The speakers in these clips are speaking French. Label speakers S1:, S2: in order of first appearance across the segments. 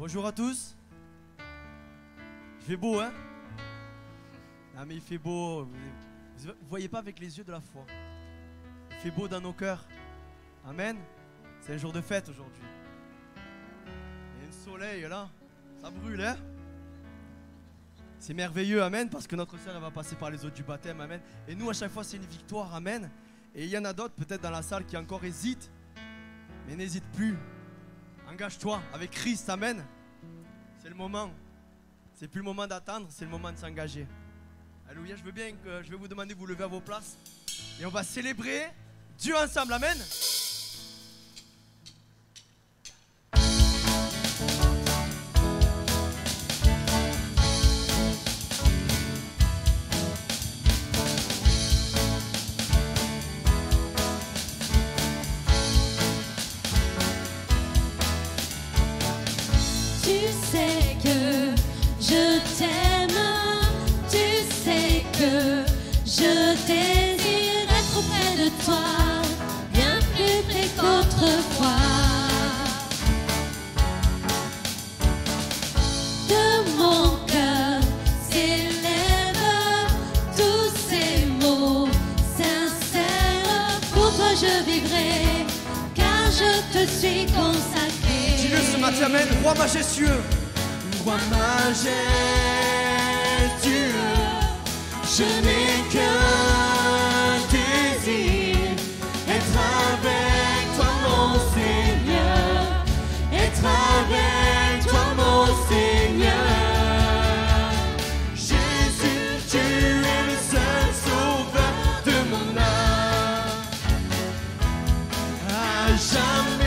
S1: Bonjour à tous. Il fait beau, hein? Ah mais il fait beau. Vous voyez pas avec les yeux de la foi. Il fait beau dans nos cœurs. Amen. C'est un jour de fête aujourd'hui. Il y a un soleil là. Ça brûle, hein? C'est merveilleux, amen, parce que notre sœur elle va passer par les eaux du baptême, amen. Et nous, à chaque fois, c'est une victoire, amen. Et il y en a d'autres, peut-être dans la salle, qui encore hésitent. Mais n'hésite plus. Engage-toi avec Christ, amen. C'est le moment. C'est plus le moment d'attendre, c'est le moment de s'engager. Alléluia, je vais vous demander de vous lever à vos places. Et on va célébrer Dieu ensemble, amen. Amen, roi majestueux, roi majestueux, je n'ai qu'un désir, être avec toi mon Seigneur, être avec toi mon Seigneur. Jésus, tu es le seul sauveur de mon âme, à jamais.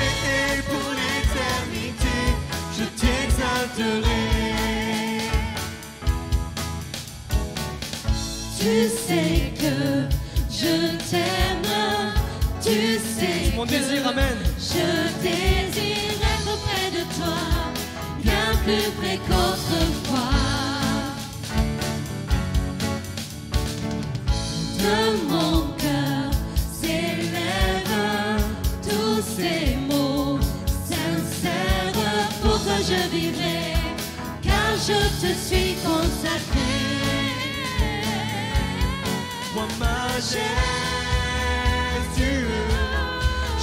S1: Tu sais que je t'aime, tu sais mon désir, amen. Je désire être près de toi, bien plus près qu'autrefois. De mon cœur s'élèvent tous ces mots sincères. Pour toi je vivrai, car je te suis consacré. Roi majestueux,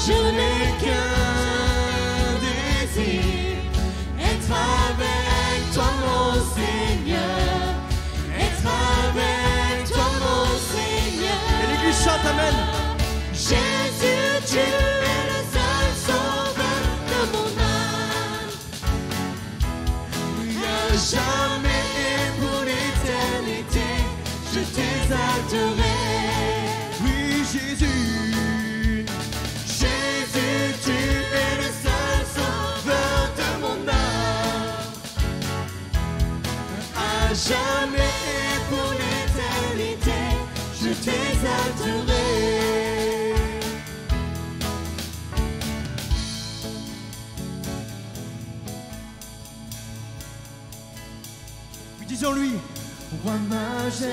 S1: je n'ai qu'un désir, être avec toi mon Seigneur, être avec toi mon Seigneur. Et l'église chante, amen. Jésus, tu es le seul sauveur de mon âme, à jamais et pour l'éternité, je t'exalterai. Oui, Jésus, Jésus, tu es le seul sauveur de mon âme, à jamais et pour l'éternité, je t'exalterai. Oui, disons-lui. Roi majestueux,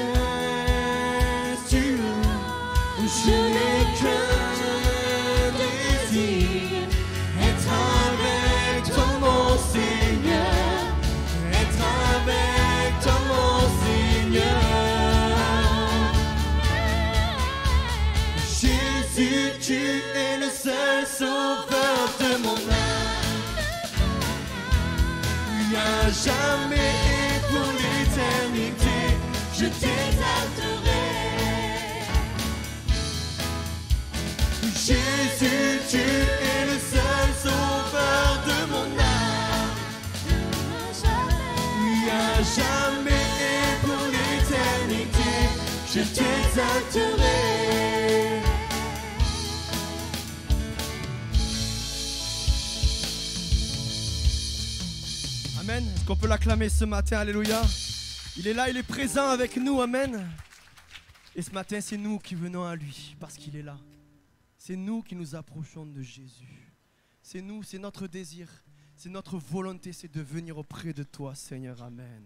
S1: je n'ai qu'un désir, être avec toi mon Seigneur, être avec toi mon Seigneur. Jésus, tu es le seul sauveur de mon âme, il n'y a jamais et pour l'éternité, je t'exalterai. Jésus, tu es le seul sauveur de mon âme, oui, à jamais et pour l'éternité, je t'exalterai. Amen. Est-ce qu'on peut l'acclamer ce matin? Alléluia. Il est là, il est présent avec nous, amen. Et ce matin, c'est nous qui venons à lui, parce qu'il est là. C'est nous qui nous approchons de Jésus. C'est nous, c'est notre désir, c'est notre volonté, c'est de venir auprès de toi, Seigneur, amen.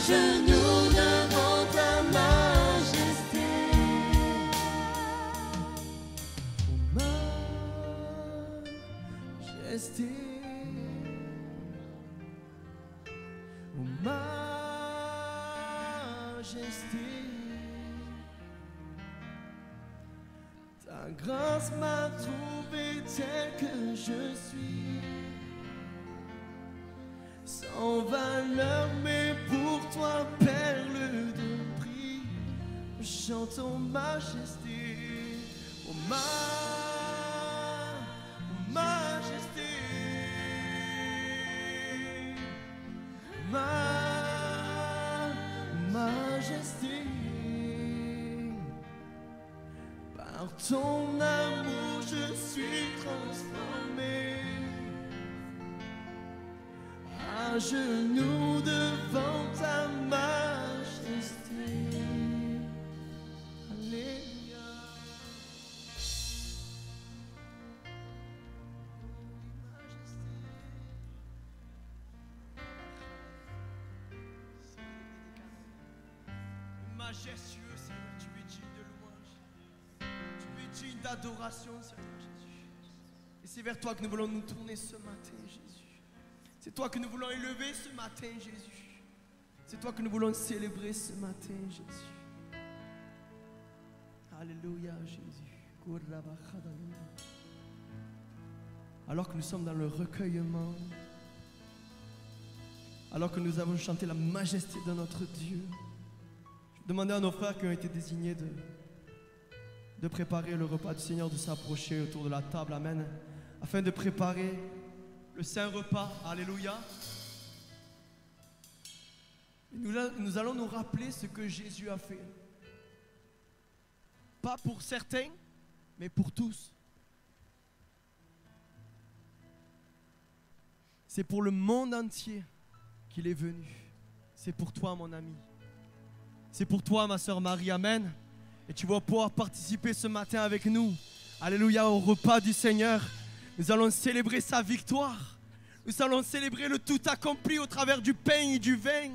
S2: genoux devant ta majesté. Majesté. Oh majesté, ta grâce m'a trouvé tel que je suis, sans valeur mais pour toi perle de prix, chantons majesté, oh majesté. Majesté, par ton amour je suis transformé, à genoux devant ta majesté. Alléluia. Majestueux Seigneur, tu es digne de louange, tu es digne d'adoration Seigneur Jésus. Et c'est vers toi que nous voulons nous tourner ce matin Jésus. C'est toi que nous voulons élever ce matin Jésus. C'est toi que nous voulons célébrer ce matin Jésus. Alléluia Jésus. Alors que nous sommes dans le recueillement, alors que nous avons chanté la majesté de notre Dieu, demandez à nos frères qui ont été désignés de préparer le repas du Seigneur, de s'approcher autour de la table, amen, afin de préparer le saint repas, alléluia. Et nous allons nous rappeler ce que Jésus a fait. Pas pour certains, mais pour tous. C'est pour le monde entier qu'il est venu. C'est pour toi, mon ami. C'est pour toi, ma sœur Marie, amen. Et tu vas pouvoir participer ce matin avec nous, alléluia, au repas du Seigneur. Nous allons célébrer sa victoire. Nous allons célébrer le tout accompli au travers du pain et du vin.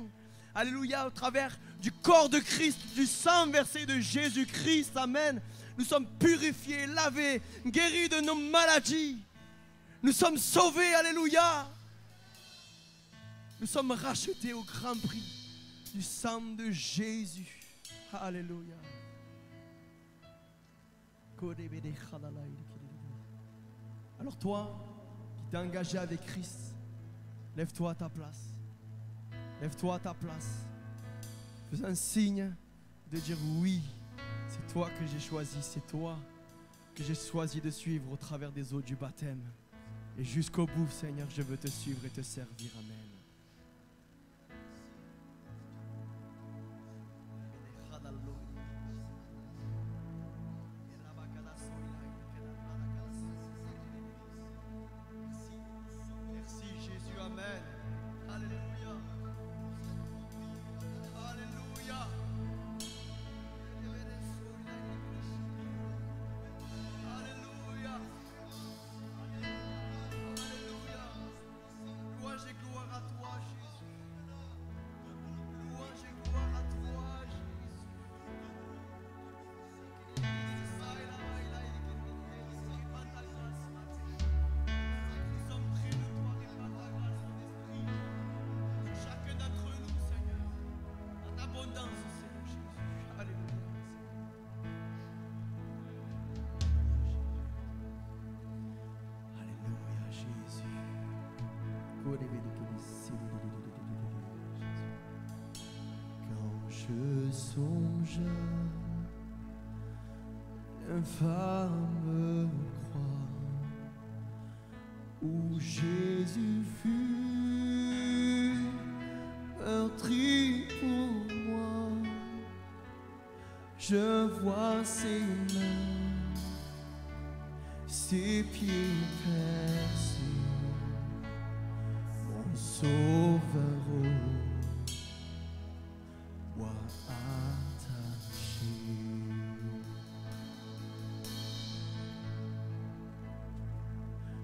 S2: Alléluia, au travers du corps de Christ, du sang versé de Jésus-Christ, amen. Nous sommes purifiés, lavés, guéris de nos maladies. Nous sommes sauvés, alléluia. Nous sommes rachetés au grand prix du sang de Jésus. Alléluia. Alors toi, qui t'es engagé avec Christ, lève-toi à ta place. Lève-toi à ta place. Fais un signe de dire oui, c'est toi que j'ai choisi, c'est toi que j'ai choisi de suivre au travers des eaux du baptême. Et jusqu'au bout, Seigneur, je veux te suivre et te servir. Amen. Quand je songe l'infâme croix où Jésus fut meurtri pour moi, je vois ses mains, ses pieds percés, mon sauveur au bois attaché.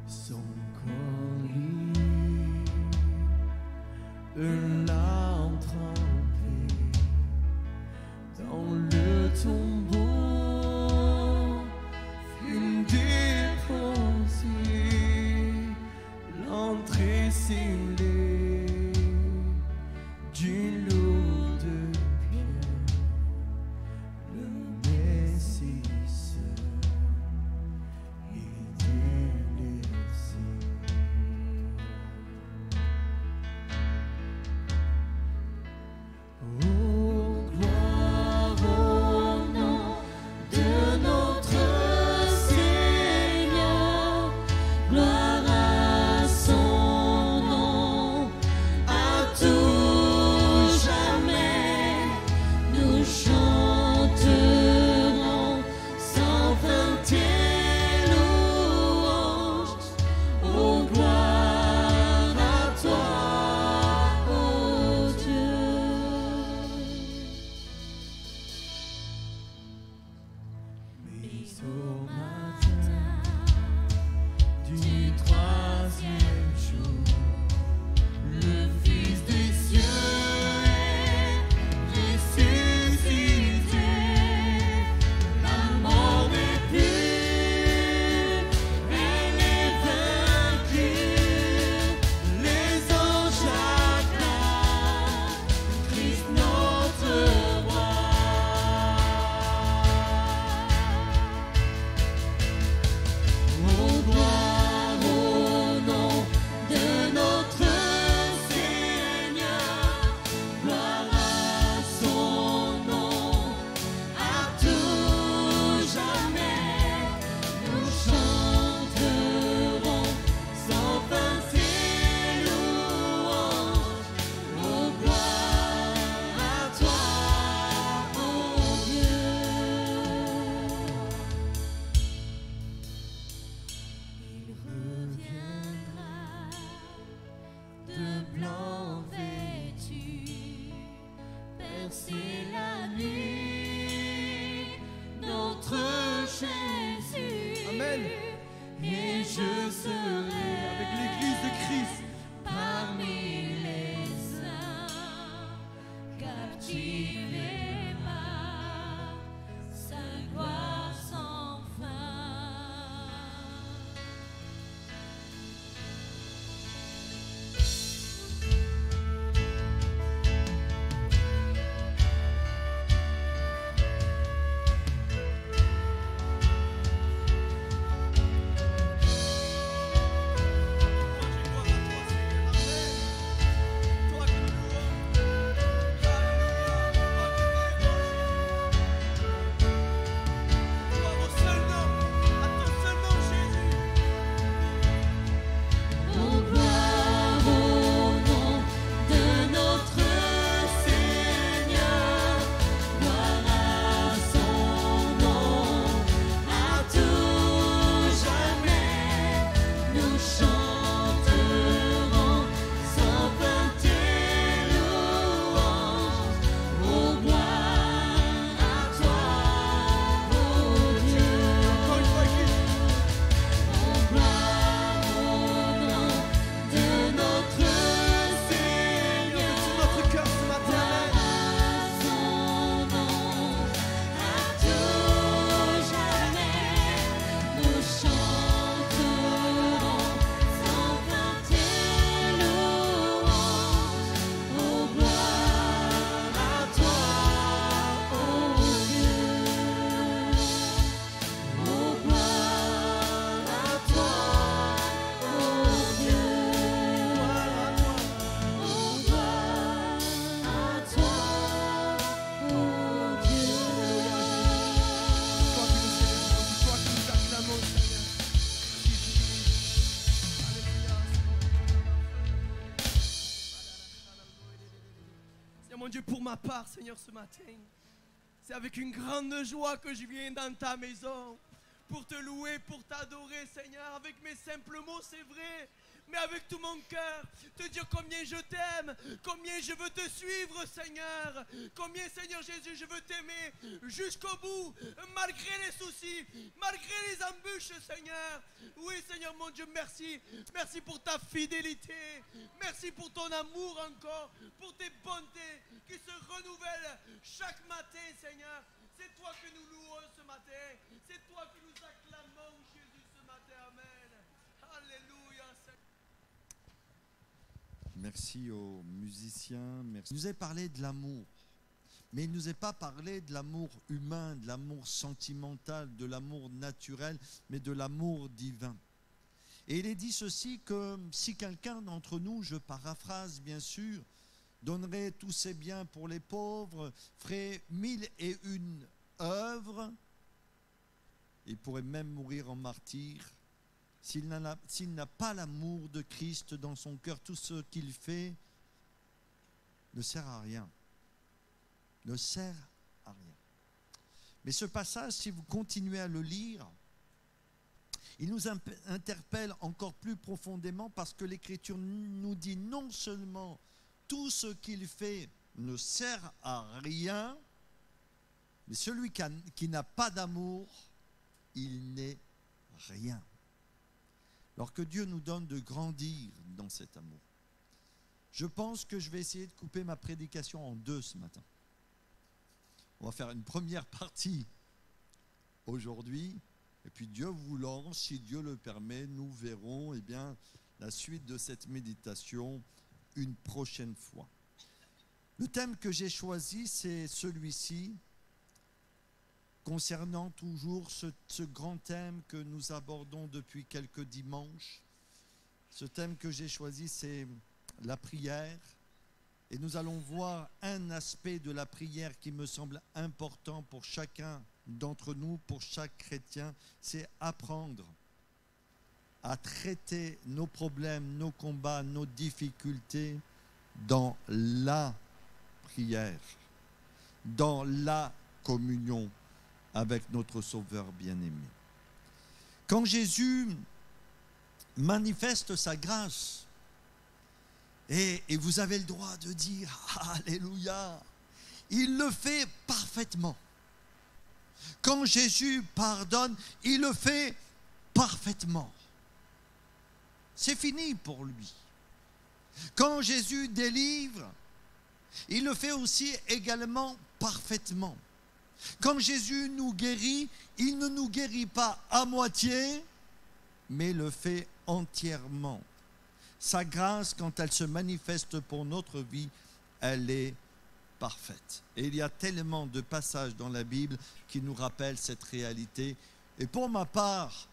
S2: Son collier de larmes trempées
S3: c'est la nuit, notre Jésus.
S2: Amen.
S3: Et je serai
S2: Avec l'église de Christ.
S3: parmi les saints, captivés par sa gloire sans fin.
S2: Mon Dieu, pour ma part, Seigneur, ce matin, c'est avec une grande joie que je viens dans ta maison pour te louer, pour t'adorer, Seigneur, avec mes simples mots, c'est vrai, mais avec tout mon cœur, te dire combien je t'aime, combien je veux te suivre, Seigneur, combien, Seigneur Jésus, je veux t'aimer jusqu'au bout, malgré les soucis, malgré les embûches, Seigneur. Oui, Seigneur, mon Dieu, merci. Merci pour ta fidélité. Merci pour ton amour encore, pour tes bontés qui se renouvellent chaque matin, Seigneur. C'est toi que nous louons ce matin. C'est toi que nous acclamons, Jésus, ce matin. Amen. Alléluia, Seigneur.
S4: Merci aux musiciens. Merci. Il nous a parlé de l'amour. Mais il ne nous a pas parlé de l'amour humain, de l'amour sentimental, de l'amour naturel, mais de l'amour divin. Et il est dit ceci, que si quelqu'un d'entre nous, je paraphrase bien sûr, donnerait tous ses biens pour les pauvres, ferait 1001 œuvres, il pourrait même mourir en martyr. S'il n'a pas l'amour de Christ dans son cœur, tout ce qu'il fait ne sert à rien. Ne sert à rien. Mais ce passage, si vous continuez à le lire, il nous interpelle encore plus profondément parce que l'Écriture nous dit non seulement tout ce qu'il fait ne sert à rien, mais celui qui n'a pas d'amour, il n'est rien. Alors que Dieu nous donne de grandir dans cet amour. Je pense que je vais essayer de couper ma prédication en deux ce matin. On va faire une première partie aujourd'hui, et puis Dieu voulant, si Dieu le permet, nous verrons la suite de cette méditation une prochaine fois. Le thème que j'ai choisi, c'est celui-ci, concernant toujours ce grand thème que nous abordons depuis quelques dimanches. Ce thème que j'ai choisi, c'est la prière. Et nous allons voir un aspect de la prière qui me semble important pour chacun d'entre nous, pour chaque chrétien, c'est apprendre à traiter nos problèmes, nos combats, nos difficultés dans la prière, dans la communion avec notre Sauveur bien-aimé. Quand Jésus manifeste sa grâce, et vous avez le droit de dire « Alléluia », il le fait parfaitement. Quand Jésus pardonne, il le fait parfaitement. C'est fini pour lui. Quand Jésus délivre, il le fait aussi également parfaitement. Quand Jésus nous guérit, il ne nous guérit pas à moitié, mais le fait entièrement. Sa grâce, quand elle se manifeste pour notre vie, elle est parfaite. Et il y a tellement de passages dans la Bible qui nous rappellent cette réalité. Et pour ma part,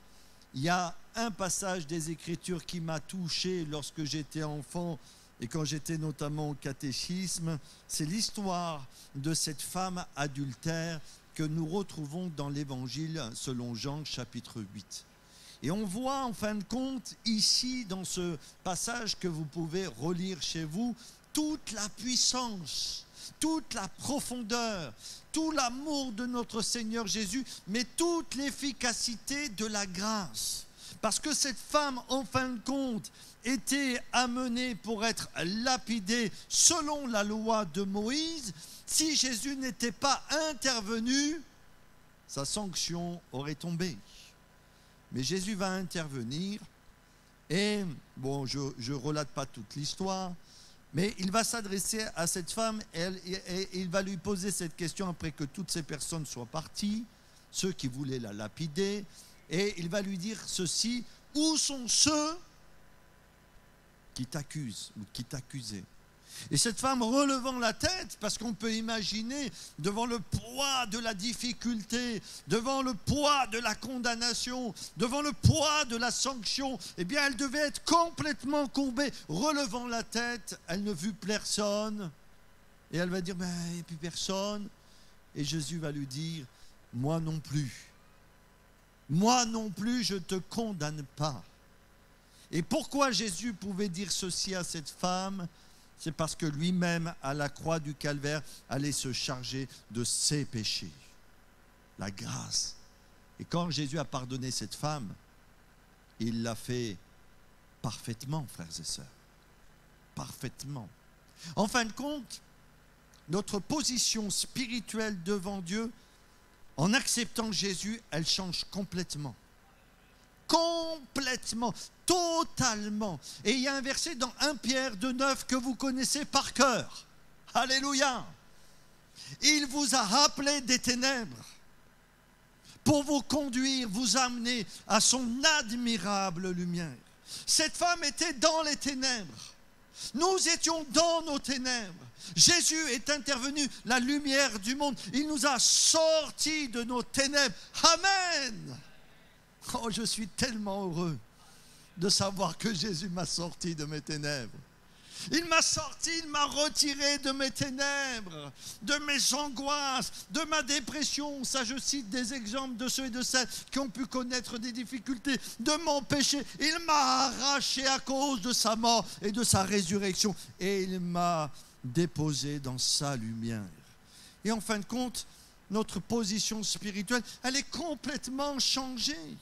S4: il y a un passage des Écritures qui m'a touché lorsque j'étais enfant et quand j'étais notamment au catéchisme. C'est l'histoire de cette femme adultère que nous retrouvons dans l'Évangile selon Jean chapitre 8. Et on voit en fin de compte ici dans ce passage que vous pouvez relire chez vous toute la puissance, toute la profondeur, tout l'amour de notre Seigneur Jésus, mais toute l'efficacité de la grâce. Parce que cette femme, en fin de compte, était amenée pour être lapidée selon la loi de Moïse. Si Jésus n'était pas intervenu, sa sanction aurait tombé. Mais Jésus va intervenir et, bon, je ne relate pas toute l'histoire, mais il va s'adresser à cette femme et il va lui poser cette question après que toutes ces personnes soient parties, ceux qui voulaient la lapider, et il va lui dire ceci: où sont ceux qui t'accusent ou qui t'accusaient? Et cette femme, relevant la tête, parce qu'on peut imaginer, devant le poids de la difficulté, devant le poids de la condamnation, devant le poids de la sanction, eh bien elle devait être complètement courbée. Relevant la tête, elle ne vit personne. Et elle va dire, mais il n'y a plus personne. Et Jésus va lui dire, moi non plus. Moi non plus, je ne te condamne pas. Et pourquoi Jésus pouvait dire ceci à cette femme? C'est parce que lui-même, à la croix du calvaire, allait se charger de ses péchés. La grâce. Et quand Jésus a pardonné cette femme, il l'a fait parfaitement, frères et sœurs. Parfaitement. En fin de compte, notre position spirituelle devant Dieu, en acceptant Jésus, elle change complètement. Complètement, totalement. Et il y a un verset dans 1 Pierre 2,9 que vous connaissez par cœur. Alléluia. Il vous a rappelé des ténèbres pour vous conduire, vous amener à son admirable lumière. Cette femme était dans les ténèbres. Nous étions dans nos ténèbres. Jésus est intervenu, la lumière du monde. Il nous a sortis de nos ténèbres. Amen. Oh, je suis tellement heureux de savoir que Jésus m'a sorti de mes ténèbres. Il m'a sorti, il m'a retiré de mes ténèbres, de mes angoisses, de ma dépression. Ça, je cite des exemples de ceux et de celles qui ont pu connaître des difficultés, de mon péché. Il m'a arraché à cause de sa mort et de sa résurrection. Et il m'a déposé dans sa lumière. Et en fin de compte, notre position spirituelle, elle est complètement changée.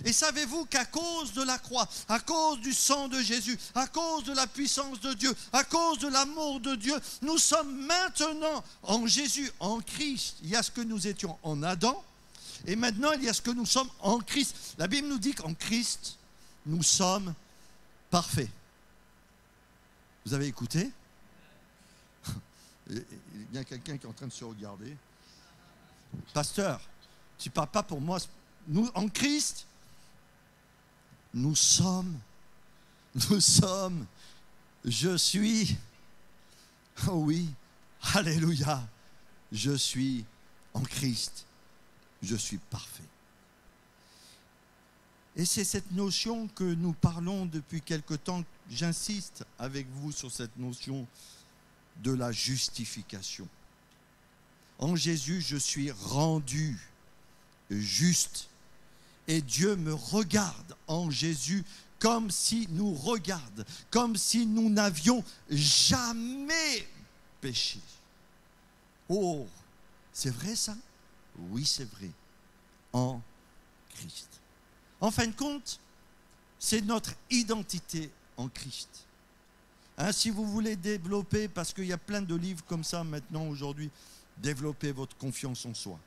S4: Et savez-vous qu'à cause de la croix, à cause du sang de Jésus, à cause de la puissance de Dieu, à cause de l'amour de Dieu, nous sommes maintenant en Jésus, en Christ. Il y a ce que nous étions en Adam, et maintenant il y a ce que nous sommes en Christ. La Bible nous dit qu'en Christ, nous sommes parfaits. Vous avez écouté? Il y a quelqu'un qui est en train de se regarder. Pasteur, tu ne parles pas pour moi. Nous, en Christ, nous sommes, je suis, oh oui, alléluia, je suis en Christ, je suis parfait. Et c'est cette notion que nous parlons depuis quelque temps. J'insiste avec vous sur cette notion de la justification. En Jésus, je suis rendu juste. Et Dieu me regarde en Jésus comme si nous regarde, comme si nous n'avions jamais péché. Oh, c'est vrai ça? Oui, c'est vrai. En Christ. En fin de compte, c'est notre identité en Christ. Hein, si vous voulez développer, parce qu'il y a plein de livres comme ça maintenant aujourd'hui, développez votre confiance en soi.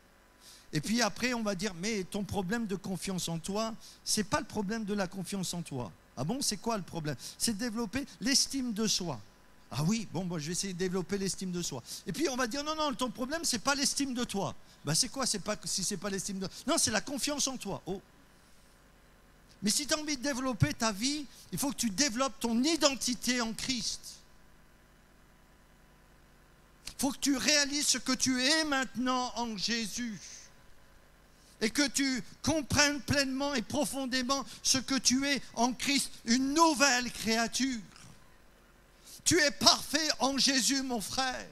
S4: Et puis après, on va dire, mais ton problème de confiance en toi, c'est pas le problème de la confiance en toi. Ah bon, c'est quoi le problème? C'est de développer l'estime de soi. Ah oui, bon, je vais essayer de développer l'estime de soi. Et puis on va dire, non, non, ton problème, c'est pas l'estime de toi. Ben c'est quoi, si c'est pas l'estime de toi? Non, c'est la confiance en toi. Oh. Mais si tu as envie de développer ta vie, il faut que tu développes ton identité en Christ. Il faut que tu réalises ce que tu es maintenant en Jésus. Et que tu comprennes pleinement et profondément ce que tu es en Christ, une nouvelle créature. Tu es parfait en Jésus, mon frère.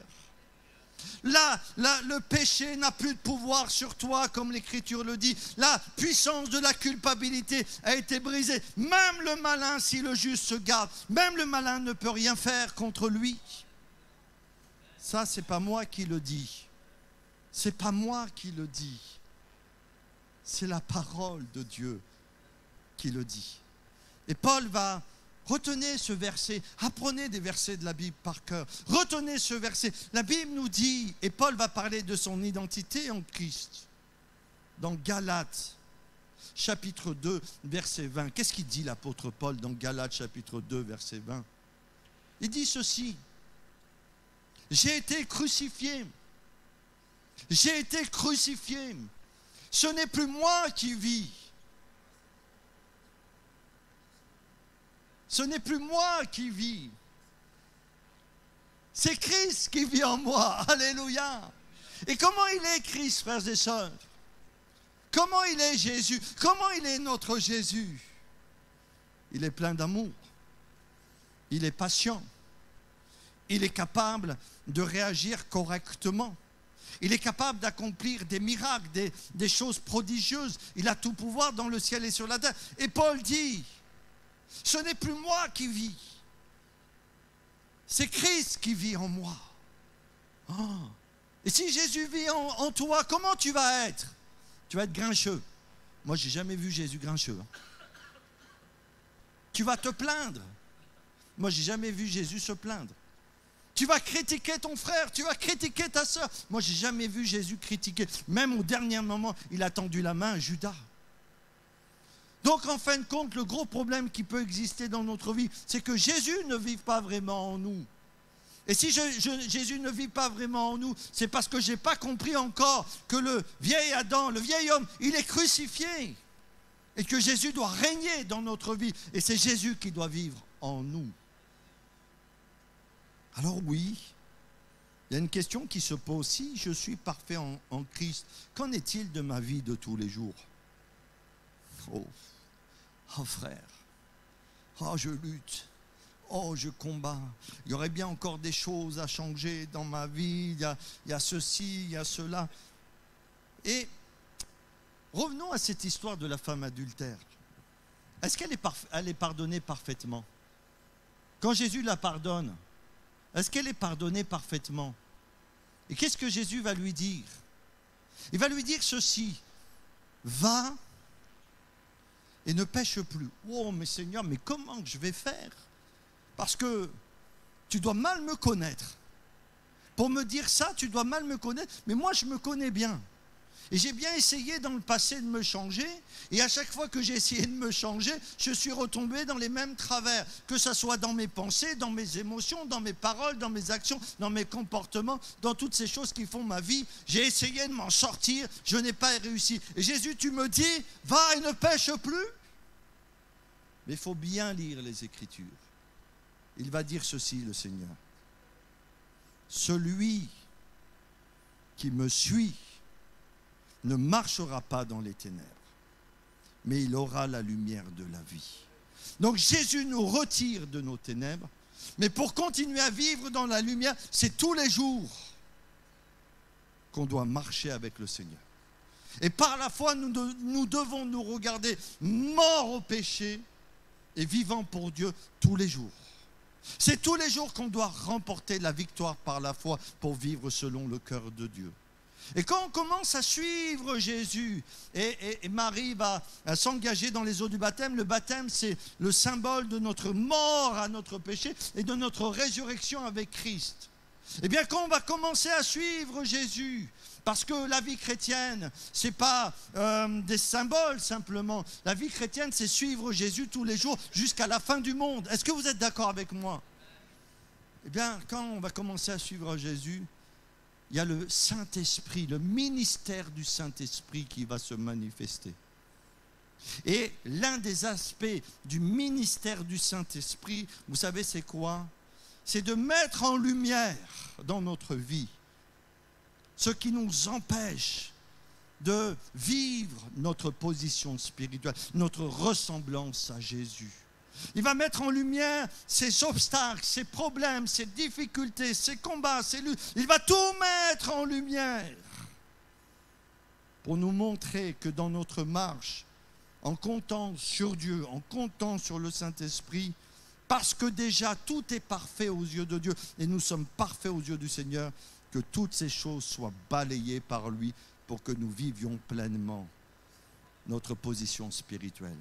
S4: Là, le péché n'a plus de pouvoir sur toi, comme l'Écriture le dit. La puissance de la culpabilité a été brisée. Même le malin, si le juste se garde, même le malin ne peut rien faire contre lui. Ça, c'est pas moi qui le dis. C'est pas moi qui le dis. C'est la parole de Dieu qui le dit. Et Paul va retenir ce verset, apprenez des versets de la Bible par cœur. Retenez ce verset. La Bible nous dit, et Paul va parler de son identité en Christ, dans Galates, chapitre 2, verset 20. Qu'est-ce qu'il dit l'apôtre Paul dans Galates, chapitre 2, verset 20? Il dit ceci: j'ai été crucifié. J'ai été crucifié. Ce n'est plus moi qui vis. Ce n'est plus moi qui vis. C'est Christ qui vit en moi. Alléluia. Et comment il est Christ, frères et sœurs? Comment il est Jésus? Comment il est notre Jésus? Il est plein d'amour. Il est patient. Il est capable de réagir correctement. Il est capable d'accomplir des miracles, des choses prodigieuses. Il a tout pouvoir dans le ciel et sur la terre. Et Paul dit, ce n'est plus moi qui vis. C'est Christ qui vit en moi. Oh. Et si Jésus vit en toi, comment tu vas être? Tu vas être grincheux. Moi, j'ai jamais vu Jésus grincheux. Tu vas te plaindre. Moi, j'ai jamais vu Jésus se plaindre. Tu vas critiquer ton frère, tu vas critiquer ta soeur. Moi, j'ai jamais vu Jésus critiquer. Même au dernier moment, il a tendu la main à Judas. Donc, en fin de compte, le gros problème qui peut exister dans notre vie, c'est que Jésus ne vit pas vraiment en nous. Et si Jésus ne vit pas vraiment en nous, c'est parce que je n'ai pas compris encore que le vieil Adam, le vieil homme, il est crucifié. Et que Jésus doit régner dans notre vie. Et c'est Jésus qui doit vivre en nous. Alors oui, il y a une question qui se pose. Si je suis parfait en Christ, qu'en est-il de ma vie de tous les jours? Oh frère, oh je lutte, oh je combats. Il y aurait bien encore des choses à changer dans ma vie. Il y a ceci, il y a cela. Et revenons à cette histoire de la femme adultère. Est-ce qu'elle est pardonnée parfaitement? Quand Jésus la pardonne, est-ce qu'elle est pardonnée parfaitement? Et qu'est-ce que Jésus va lui dire? Il va lui dire ceci: va et ne pêche plus. Oh mais Seigneur, mais comment je vais faire? Parce que tu dois mal me connaître. Pour me dire ça, tu dois mal me connaître. Mais moi, je me connais bien. Et j'ai bien essayé dans le passé de me changer. Et à chaque fois que j'ai essayé de me changer, je suis retombé dans les mêmes travers. Que ce soit dans mes pensées, dans mes émotions, dans mes paroles, dans mes actions, dans mes comportements, dans toutes ces choses qui font ma vie. J'ai essayé de m'en sortir, je n'ai pas réussi. Et Jésus, tu me dis, va et ne pêche plus. Mais il faut bien lire les Écritures. Il va dire ceci, le Seigneur: celui qui me suit ne marchera pas dans les ténèbres, mais il aura la lumière de la vie. Donc Jésus nous retire de nos ténèbres, mais pour continuer à vivre dans la lumière, c'est tous les jours qu'on doit marcher avec le Seigneur. Et par la foi, nous devons nous regarder morts au péché et vivants pour Dieu tous les jours. C'est tous les jours qu'on doit remporter la victoire par la foi pour vivre selon le cœur de Dieu. Et quand on commence à suivre Jésus, et Marie va s'engager dans les eaux du baptême, le baptême c'est le symbole de notre mort à notre péché et de notre résurrection avec Christ. Eh bien quand on va commencer à suivre Jésus, parce que la vie chrétienne, ce n'est pas des symboles simplement. La vie chrétienne, c'est suivre Jésus tous les jours jusqu'à la fin du monde. Est-ce que vous êtes d'accord avec moi? Eh bien, quand on va commencer à suivre Jésus, il y a le Saint-Esprit, le ministère du Saint-Esprit qui va se manifester. Et l'un des aspects du ministère du Saint-Esprit, vous savez c'est quoi? C'est de mettre en lumière dans notre vie ce qui nous empêche de vivre notre position spirituelle, notre ressemblance à Jésus. Il va mettre en lumière ces obstacles, ces problèmes, ces difficultés, ces combats, ces luttes. Il va tout mettre en lumière pour nous montrer que dans notre marche, en comptant sur Dieu, en comptant sur le Saint-Esprit, parce que déjà tout est parfait aux yeux de Dieu et nous sommes parfaits aux yeux du Seigneur, que toutes ces choses soient balayées par lui pour que nous vivions pleinement notre position spirituelle.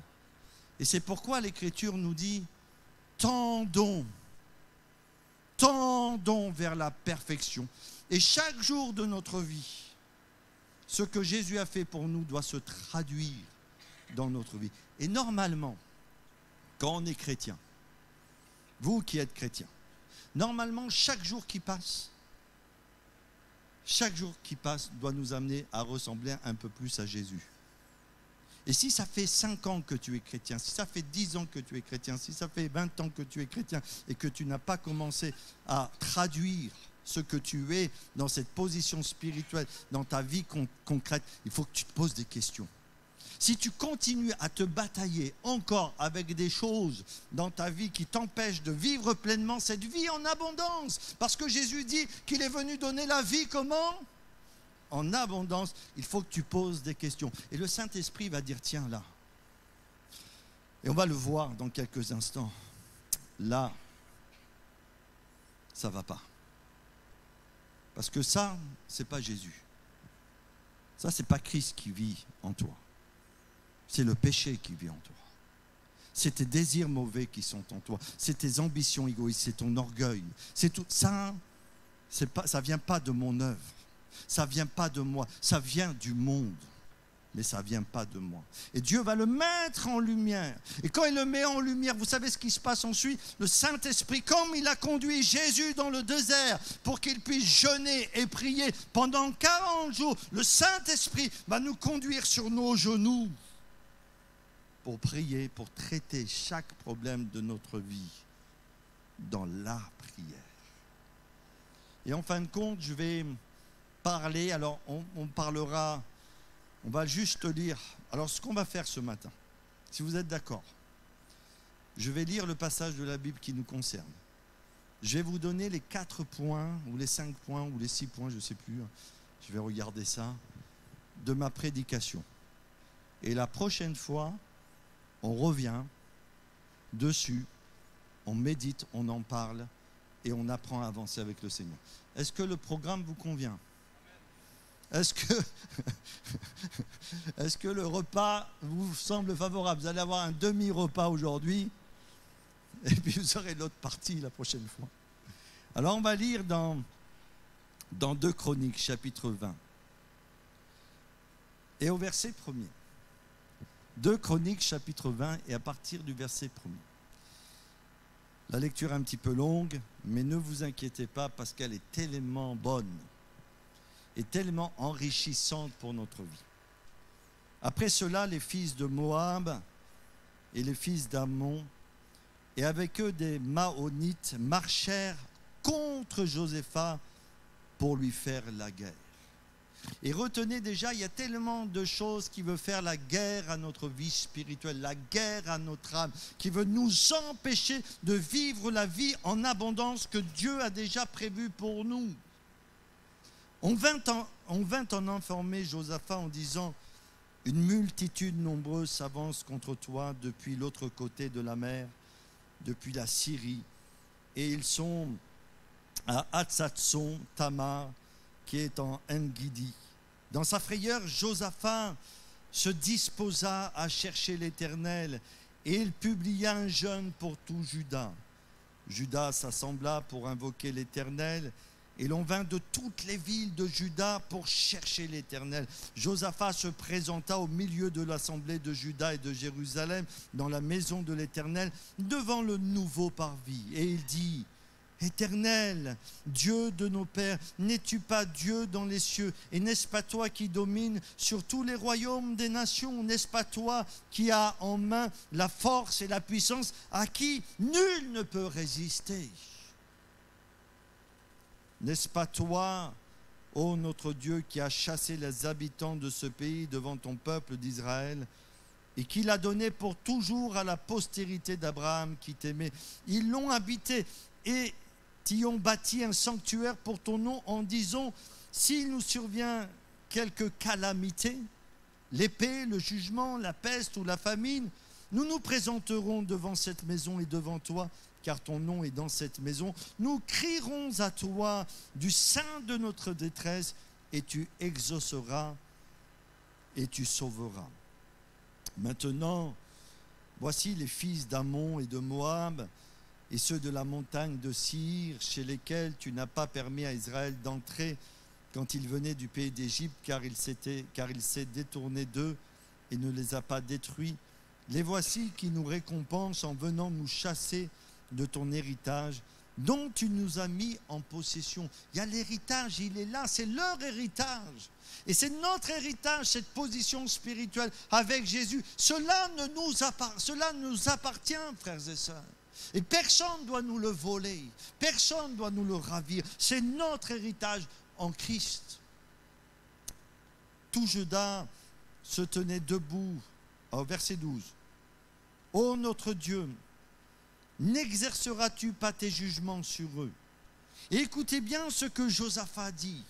S4: Et c'est pourquoi l'Écriture nous dit « Tendons vers la perfection. » Et chaque jour de notre vie, ce que Jésus a fait pour nous doit se traduire dans notre vie. Et normalement, quand on est chrétien, vous qui êtes chrétien, normalement chaque jour qui passe doit nous amener à ressembler un peu plus à Jésus. Et si ça fait 5 ans que tu es chrétien, si ça fait 10 ans que tu es chrétien, si ça fait 20 ans que tu es chrétien et que tu n'as pas commencé à traduire ce que tu es dans cette position spirituelle, dans ta vie concrète, il faut que tu te poses des questions. Si tu continues à te batailler encore avec des choses dans ta vie qui t'empêchent de vivre pleinement cette vie en abondance, parce que Jésus dit qu'il est venu donner la vie comment? En abondance, il faut que tu poses des questions. Et le Saint-Esprit va dire, tiens là, et on va le voir dans quelques instants, là, ça ne va pas. Parce que ça, ce n'est pas Jésus. Ça, ce n'est pas Christ qui vit en toi. C'est le péché qui vit en toi. C'est tes désirs mauvais qui sont en toi. C'est tes ambitions égoïstes, c'est ton orgueil. C'est tout ça. Ça vient pas de mon œuvre. Ça vient pas de moi. Ça vient du monde. Mais ça vient pas de moi. Et Dieu va le mettre en lumière. Et quand il le met en lumière, vous savez ce qui se passe ensuite? Le Saint-Esprit, comme il a conduit Jésus dans le désert pour qu'il puisse jeûner et prier pendant 40 jours, le Saint-Esprit va nous conduire sur nos genoux pour prier, pour traiter chaque problème de notre vie dans la prière. Et en fin de compte, je vais parler, alors on parlera, on va juste lire. Alors ce qu'on va faire ce matin, si vous êtes d'accord, je vais lire le passage de la Bible qui nous concerne. Je vais vous donner les 4 points, ou les 5 points, ou les 6 points, je ne sais plus, je vais regarder ça, de ma prédication. Et la prochaine fois, on revient dessus, on médite, on en parle et on apprend à avancer avec le Seigneur. Est-ce que le programme vous convient? Est-ce que le repas vous semble favorable? Vous allez avoir un demi-repas aujourd'hui et puis vous aurez l'autre partie la prochaine fois. Alors on va lire dans 2 Chroniques, chapitre 20 et au verset 1er. 2 Chroniques, chapitre 20, et à partir du verset 1er. La lecture est un petit peu longue, mais ne vous inquiétez pas parce qu'elle est tellement bonne et tellement enrichissante pour notre vie. Après cela, les fils de Moab et les fils d'Ammon, et avec eux des Maonites, marchèrent contre Josaphat pour lui faire la guerre. Et retenez déjà, il y a tellement de choses qui veulent faire la guerre à notre vie spirituelle, la guerre à notre âme, qui veut nous empêcher de vivre la vie en abondance que Dieu a déjà prévue pour nous. On vint en informer Josaphat en disant, une multitude nombreuse s'avance contre toi depuis l'autre côté de la mer, depuis la Syrie, et ils sont à Hatzatson, Tamar, qui est en En-Gidi. Dans sa frayeur, Josaphat se disposa à chercher l'Éternel et il publia un jeûne pour tout Juda. Juda s'assembla pour invoquer l'Éternel et l'on vint de toutes les villes de Juda pour chercher l'Éternel. Josaphat se présenta au milieu de l'assemblée de Juda et de Jérusalem dans la maison de l'Éternel devant le nouveau parvis. Et il dit: Éternel, Dieu de nos pères, n'es-tu pas Dieu dans les cieux? Et n'est-ce pas toi qui domines sur tous les royaumes des nations? N'est-ce pas toi qui as en main la force et la puissance, à qui nul ne peut résister? N'est-ce pas toi, ô notre Dieu, qui as chassé les habitants de ce pays devant ton peuple d'Israël et qui l'a donné pour toujours à la postérité d'Abraham qui t'aimait? Ils l'ont habité et t'y ont bâti un sanctuaire pour ton nom en disant: s'il nous survient quelque calamité, l'épée, le jugement, la peste ou la famine, nous nous présenterons devant cette maison et devant toi, car ton nom est dans cette maison. Nous crierons à toi du sein de notre détresse, et tu exauceras et tu sauveras. Maintenant, voici les fils d'Ammon et de Moab, et ceux de la montagne de Sir, chez lesquels tu n'as pas permis à Israël d'entrer quand il venait du pays d'Égypte, car il s'est détourné d'eux et ne les a pas détruits. Les voici qui nous récompensent en venant nous chasser de ton héritage, dont tu nous as mis en possession. Il y a l'héritage, il est là, c'est leur héritage. Et c'est notre héritage, cette position spirituelle avec Jésus. Cela nous appartient, frères et sœurs. Et personne ne doit nous le voler, personne ne doit nous le ravir. C'est notre héritage en Christ. Tout Juda se tenait debout, au verset 12. Ô notre Dieu, n'exerceras-tu pas tes jugements sur eux? Et écoutez bien ce que Josaphat dit.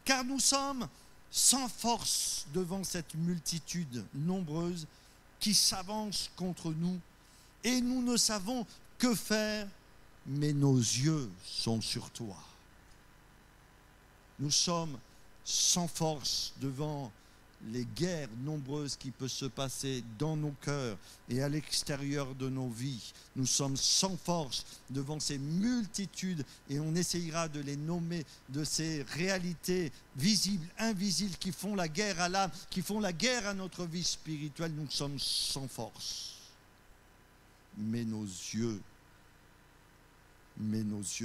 S4: Car nous sommes sans force devant cette multitude nombreuse qui s'avance contre nous, et nous ne savons que faire, mais nos yeux sont sur toi. Nous sommes sans force devant les guerres nombreuses qui peuvent se passer dans nos cœurs et à l'extérieur de nos vies. Nous sommes sans force devant ces multitudes et on essayera de les nommer, de ces réalités visibles, invisibles qui font la guerre à l'âme, qui font la guerre à notre vie spirituelle. Nous sommes sans force. Mais nos yeux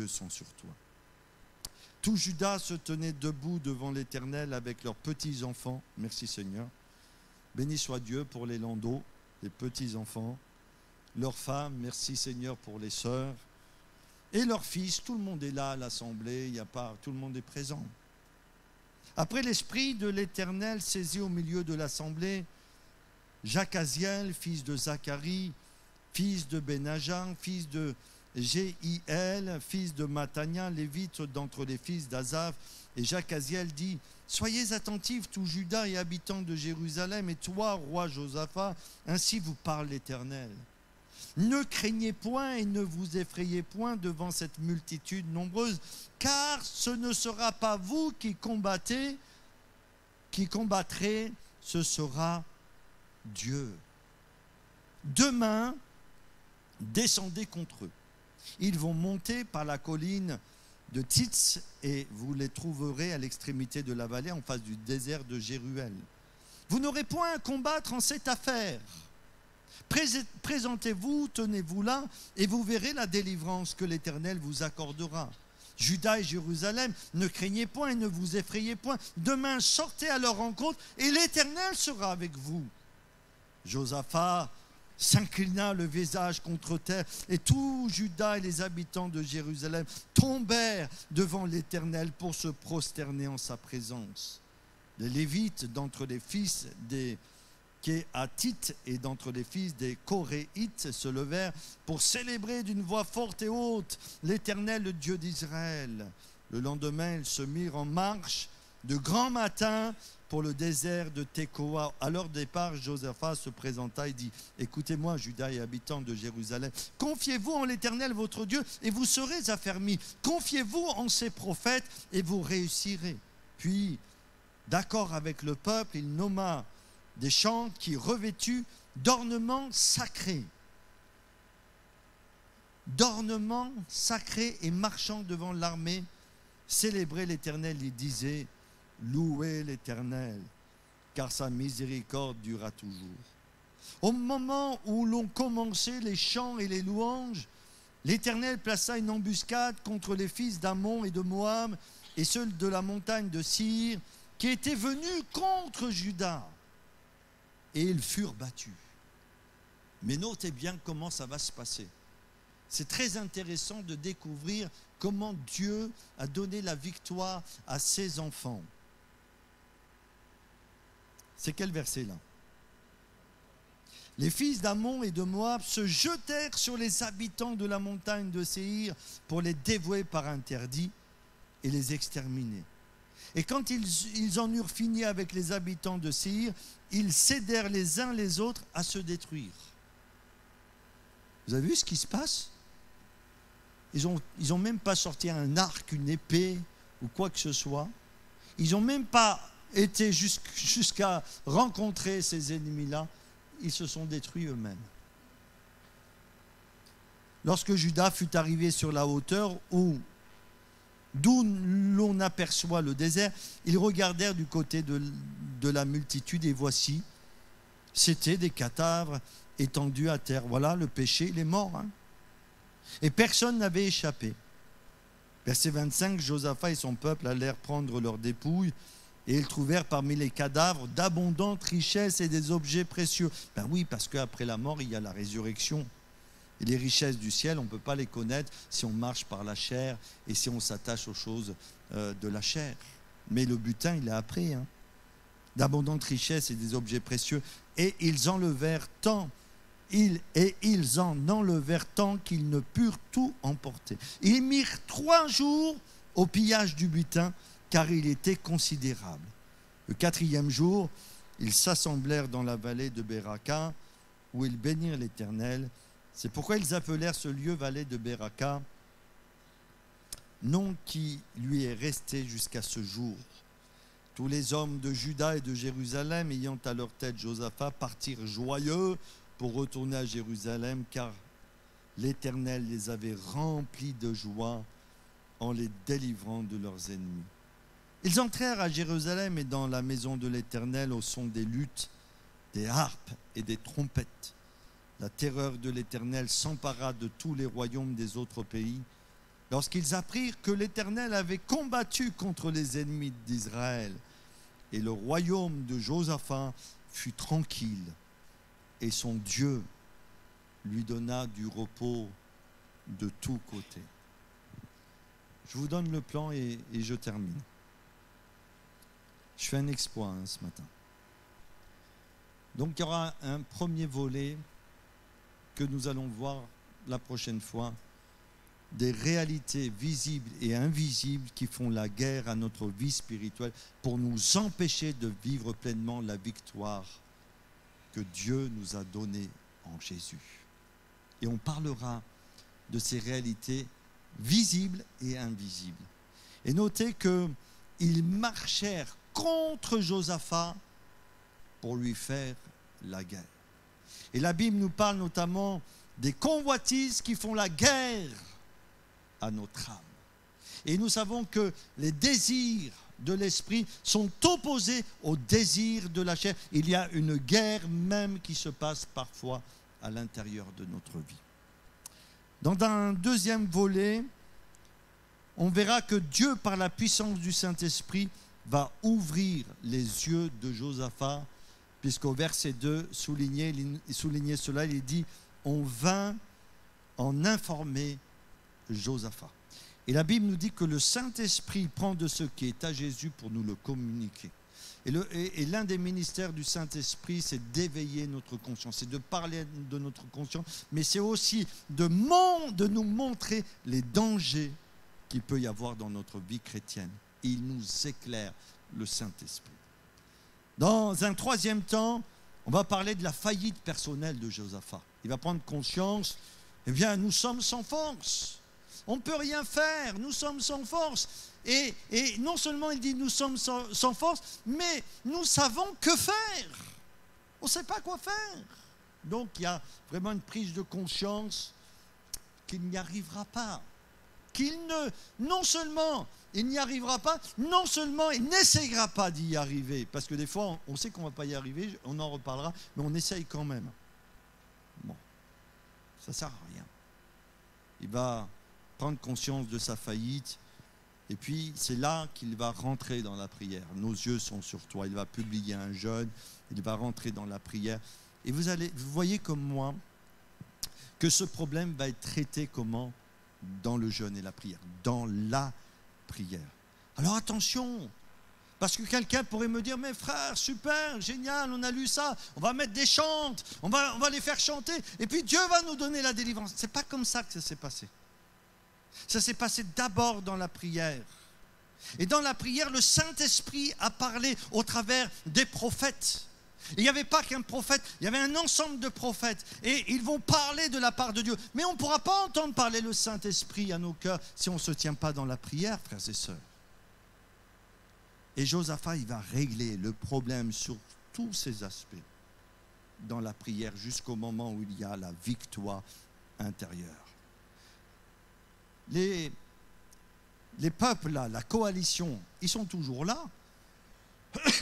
S4: sont sur toi. Tout Juda se tenait debout devant l'Éternel avec leurs petits-enfants. Merci Seigneur. Béni soit Dieu pour les landaux, les petits-enfants, leurs femmes. Merci Seigneur pour les sœurs. Et leurs fils. Tout le monde est là à l'assemblée. Tout le monde est présent. Après l'esprit de l'Éternel saisit au milieu de l'assemblée Jacaziel, fils de Zacharie, fils de Benajan, fils de Jéhiel, fils de Matania, lévite d'entre les fils d'Azaph. Et Jacaziel dit: soyez attentifs, tout Juda et habitants de Jérusalem, et toi, roi Josaphat, ainsi vous parle l'Éternel. Ne craignez point et ne vous effrayez point devant cette multitude nombreuse, car ce ne sera pas vous qui combattrez, ce sera Dieu. Demain, descendez contre eux. Ils vont monter par la colline de Titz et vous les trouverez à l'extrémité de la vallée en face du désert de Jéruel. Vous n'aurez point à combattre en cette affaire. Présentez-vous, tenez-vous là et vous verrez la délivrance que l'Éternel vous accordera. Juda et Jérusalem, ne craignez point et ne vous effrayez point. Demain, sortez à leur rencontre et l'Éternel sera avec vous. Josaphat s'inclina le visage contre terre, et tout Juda et les habitants de Jérusalem tombèrent devant l'Éternel pour se prosterner en sa présence. Les Lévites d'entre les fils des Kéhatites et d'entre les fils des Koréites se levèrent pour célébrer d'une voix forte et haute l'Éternel, le Dieu d'Israël. Le lendemain, ils se mirent en marche de grand matin pour le désert de Tekoa. À leur départ, Josaphat se présenta et dit: écoutez-moi, Juda et habitants de Jérusalem, confiez-vous en l'Éternel votre Dieu et vous serez affermis. Confiez-vous en ses prophètes et vous réussirez. Puis d'accord avec le peuple, il nomma des chants qui, revêtus d'ornements sacrés, et marchant devant l'armée, célébraient l'Éternel. Il disait, louez l'Éternel, car sa miséricorde durera toujours. Au moment où l'on commençait les chants et les louanges, l'Éternel plaça une embuscade contre les fils d'Ammon et de Moab et ceux de la montagne de Seir qui étaient venus contre Juda. Et ils furent battus. Mais notez bien comment ça va se passer. C'est très intéressant de découvrir comment Dieu a donné la victoire à ses enfants. C'est quel verset là? Les fils d'Ammon et de Moab se jetèrent sur les habitants de la montagne de Séhir pour les dévouer par interdit et les exterminer. Et quand ils en eurent fini avec les habitants de Séhir, ils cédèrent les uns les autres à se détruire. Vous avez vu ce qui se passe? Ils ont même pas sorti un arc, une épée ou quoi que ce soit. Ils n'ont même pas été jusqu'à rencontrer ces ennemis-là. Ils se sont détruits eux-mêmes. Lorsque Juda fut arrivé sur la hauteur d'où l'on aperçoit le désert, ils regardèrent du côté de la multitude et voici, c'était des cadavres étendus à terre. Voilà, le péché, il est mort. Hein. Et personne n'avait échappé. Verset 25, Josaphat et son peuple allèrent prendre leurs dépouilles et ils trouvèrent parmi les cadavres d'abondantes richesses et des objets précieux. Ben oui, parce qu'après la mort, il y a la résurrection. Et les richesses du ciel, on ne peut pas les connaître si on marche par la chair et si on s'attache aux choses de la chair. Mais le butin, il est après. Hein. D'abondantes richesses et des objets précieux. Et ils enlevèrent tant. Ils en enlevèrent tant qu'ils ne purent tout emporter. Ils mirent 3 jours au pillage du butin, car il était considérable. Le 4e jour, ils s'assemblèrent dans la vallée de Beraka, où ils bénirent l'Éternel. C'est pourquoi ils appelèrent ce lieu vallée de Beraka, nom qui lui est resté jusqu'à ce jour. Tous les hommes de Juda et de Jérusalem, ayant à leur tête Josaphat, partirent joyeux pour retourner à Jérusalem, car l'Éternel les avait remplis de joie en les délivrant de leurs ennemis. Ils entrèrent à Jérusalem et dans la maison de l'Éternel au son des luttes, des harpes et des trompettes. La terreur de l'Éternel s'empara de tous les royaumes des autres pays, lorsqu'ils apprirent que l'Éternel avait combattu contre les ennemis d'Israël. Et le royaume de Josaphat fut tranquille, et son Dieu lui donna du repos de tous côtés. Je vous donne le plan et je termine. Je fais un exploit ce matin. Donc il y aura un premier volet que nous allons voir la prochaine fois, des réalités visibles et invisibles qui font la guerre à notre vie spirituelle pour nous empêcher de vivre pleinement la victoire que Dieu nous a donnée en Jésus. Et on parlera de ces réalités visibles et invisibles. Et notez qu'ils marchèrent contre Josaphat pour lui faire la guerre. Et la Bible nous parle notamment des convoitises qui font la guerre à notre âme. Et nous savons que les désirs de l'esprit sont opposés aux désirs de la chair. Il y a une guerre même qui se passe parfois à l'intérieur de notre vie. Dans un deuxième volet, on verra que Dieu, par la puissance du Saint-Esprit, va ouvrir les yeux de Josaphat, puisqu'au verset 2, souligné cela, il dit « On vint en informer Josaphat ». Et la Bible nous dit que le Saint-Esprit prend de ce qui est à Jésus pour nous le communiquer. Et l'un des ministères du Saint-Esprit, c'est d'éveiller notre conscience, c'est de parler de notre conscience, mais c'est aussi de nous montrer les dangers qu'il peut y avoir dans notre vie chrétienne. Il nous éclaire, le Saint-Esprit. Dans un troisième temps, on va parler de la faillite personnelle de Josaphat. Il va prendre conscience, eh bien, nous sommes sans force. On ne peut rien faire, nous sommes sans force. Et non seulement il dit nous sommes sans force, mais nous savons que faire. On ne sait pas quoi faire. Donc il y a vraiment une prise de conscience qu'il n'y arrivera pas. Non seulement il n'y arrivera pas, non seulement il n'essayera pas d'y arriver, parce que des fois on sait qu'on ne va pas y arriver, on en reparlera, mais on essaye quand même. Bon, ça ne sert à rien. Il va prendre conscience de sa faillite, et puis c'est là qu'il va rentrer dans la prière. Nos yeux sont sur toi. Il va publier un jeûne, il va rentrer dans la prière. Et vous voyez comme moi que ce problème va être traité comment? Dans le jeûne et la prière. Dans la prière. Alors attention, parce que quelqu'un pourrait me dire, mais frère, super, génial, on a lu ça, on va mettre des chantes, on va les faire chanter, et puis Dieu va nous donner la délivrance. C'est pas comme ça que ça s'est passé. Ça s'est passé d'abord dans la prière. Et dans la prière, le Saint-Esprit a parlé au travers des prophètes. Et il n'y avait pas qu'un prophète, il y avait un ensemble de prophètes. Et ils vont parler de la part de Dieu. Mais on ne pourra pas entendre parler le Saint-Esprit à nos cœurs si on ne se tient pas dans la prière, frères et sœurs. Et Josaphat, il va régler le problème sur tous ces aspects dans la prière jusqu'au moment où il y a la victoire intérieure. Les peuples là, la coalition, ils sont toujours là.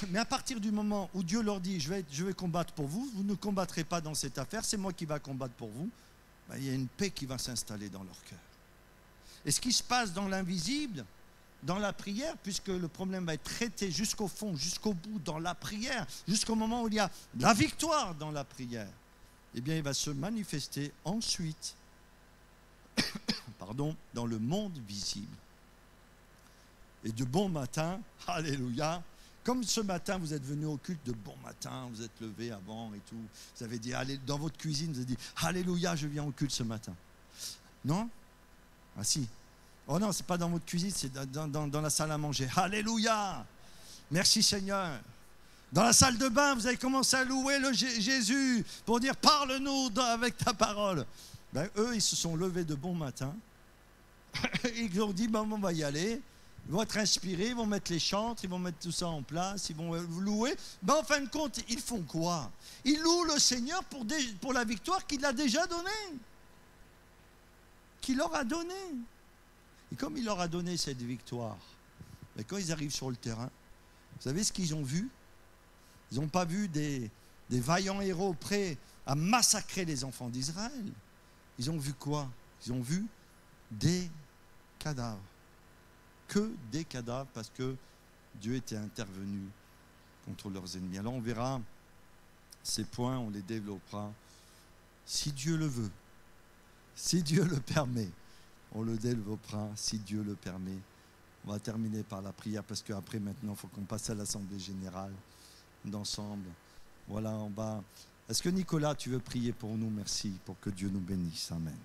S4: Mais à partir du moment où Dieu leur dit, je vais combattre pour vous, vous ne combattrez pas dans cette affaire, c'est moi qui va combattre pour vous, ben, il y a une paix qui va s'installer dans leur cœur. Et ce qui se passe dans l'invisible, dans la prière, puisque le problème va être traité jusqu'au fond, jusqu'au bout, dans la prière, jusqu'au moment où il y a la victoire dans la prière, eh bien il va se manifester ensuite dans le monde visible. Et de bon matin, alléluia, comme ce matin vous êtes venu au culte de bon matin, vous êtes levé avant et tout, vous avez dit, allez, dans votre cuisine, vous avez dit, alléluia, je viens au culte ce matin. Non? Ah si. Oh non, c'est pas dans votre cuisine, c'est dans la salle à manger. Alléluia! Merci Seigneur. Dans la salle de bain, vous avez commencé à louer le Jésus pour dire, parle-nous avec ta parole. Ben, eux, ils se sont levés de bon matin. Ils ont dit, ben, on va y aller. Ils vont être inspirés, ils vont mettre les chantres, ils vont mettre tout ça en place, ils vont louer. Ben, en fin de compte, ils font quoi? Ils louent le Seigneur pour la victoire qu'il a déjà donnée. Qu'il leur a donnée. Et comme il leur a donné cette victoire, ben, quand ils arrivent sur le terrain, vous savez ce qu'ils ont vu? Ils n'ont pas vu des vaillants héros prêts à massacrer les enfants d'Israël. Ils ont vu quoi? Ils ont vu des cadavres. Que des cadavres, parce que Dieu était intervenu contre leurs ennemis. Alors on verra ces points, on les développera. Si Dieu le veut, si Dieu le permet, on le développera, si Dieu le permet. On va terminer par la prière, parce qu'après maintenant, il faut qu'on passe à l'Assemblée Générale d'ensemble. Voilà, on va... Est-ce que Nicolas, tu veux prier pour nous? Merci, pour que Dieu nous bénisse. Amen.